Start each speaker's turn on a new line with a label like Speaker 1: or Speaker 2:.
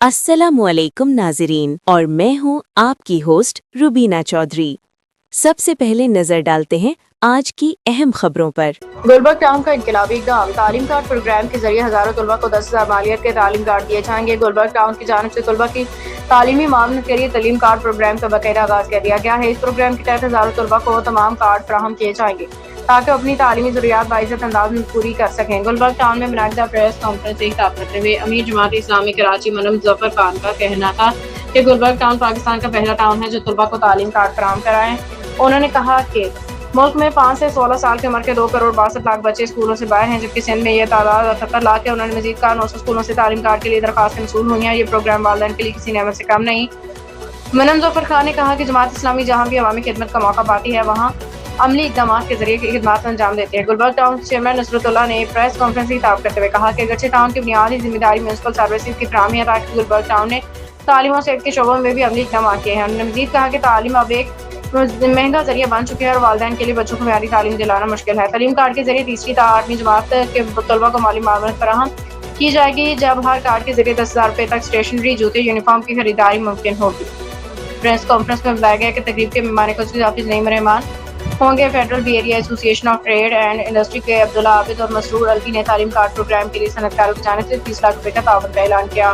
Speaker 1: अस्सलामुअलैकुम नाज़रीन, और मैं हूँ आपकी होस्ट रुबीना चौधरी। सबसे पहले नजर डालते हैं आज की अहम खबरों पर।
Speaker 2: गुलबर्ग टाउन का इनकलाबी इक़दाम, तालीम कार्ड प्रोग्राम के जरिए हजारों तलबा को 10,000 मालियत के तालीम कार्ड दिए जाएंगे। गुलबर्ग टाउन की जानिब से तलबा की तालीमी मामलों के लिए तालीम कार्ड प्रोग्राम का बाकायदा आगाज कर दिया गया है। इस प्रोग्राम के तहत हजारों तलबा को तमाम कार्ड फराहम किए जाएंगे ताकि अपनी तालीमी ज़रूरियात बाइज़्ज़त अंदाज में पूरी कर सकें। गुलबर्ग टाउन में मुनअक़िदा प्रेस कॉन्फ्रेंस से खिताब करते हुए अमीर जमात इस्लामी कराची मौलाना ज़फ़र खान का कहना था कि गुलबर्ग टाउन पाकिस्तान का पहला टाउन है जो तलबा को तालीम कार्ड फराहम कराएं। उन्होंने कहा कि मुल्क में 5 से 16 साल की उम्र के 2 करोड़ 62 लाख बच्चे स्कूलों से बाहर हैं, जबकि सिंध में यह तादाद 78 लाख है। उन्होंने मजीद कहा 900 स्कूलों से तालीम कार्ड के लिए दरखास्तें मसूल हुई हैं। ये प्रोग्राम वालिदैन के लिए किसी नेमत से कम नहीं। मौलाना ज़फ़र खान ने कहा कि जमात इस्लामी जहाँ भी अवामी खिदमत का मौका पाती है वहाँ अमली इक़दाम के जरिए खिदमत अंजाम देते हैं। गुलबर्ग टाउन चेयरमैन नुसरतुल्लाह ने प्रेस कॉन्फ्रेंस से खिताब करते हुए कहा कि अगरचे टाउन की बुनियादी जिम्मेदारी म्यूनसिपल सर्विसेज की फराहमी है, ताकि गुलबर्ग टाउन ने तालीम और सेहत के शोबों में भी अमली इक़दाम किए हैं। उन्होंने मजीद कहा कि तालीम अब एक महंगा जरिया बन चुके हैं और वालिदैन के लिए बच्चों को म्यारी तालीम दिलाना मुश्किल है। तालीम कार्ड के जरिए 3री से 8वीं जमात के तलबा को माली मामलत फराहम की जाएगी, जब हर कार्ड के जरिए 10,000 रुपये तक स्टेशनरी, जूते, यूनिफॉर्म की खरीदारी मुमकिन होगी। प्रेस कॉन्फ्रेंस में बताया गया कि तकरीब के मेहमान खुसूसी हाफिज नईम रहमान होंगे। Federal B Area Association of Trade and Industry के अब्दुल्ला आबिद और मसरूर अल्वी ने तालीम कार्ड प्रोग्राम के लिए सनतकारों की जानिब से 30 लाख रुपये का ताउन का ऐलान किया।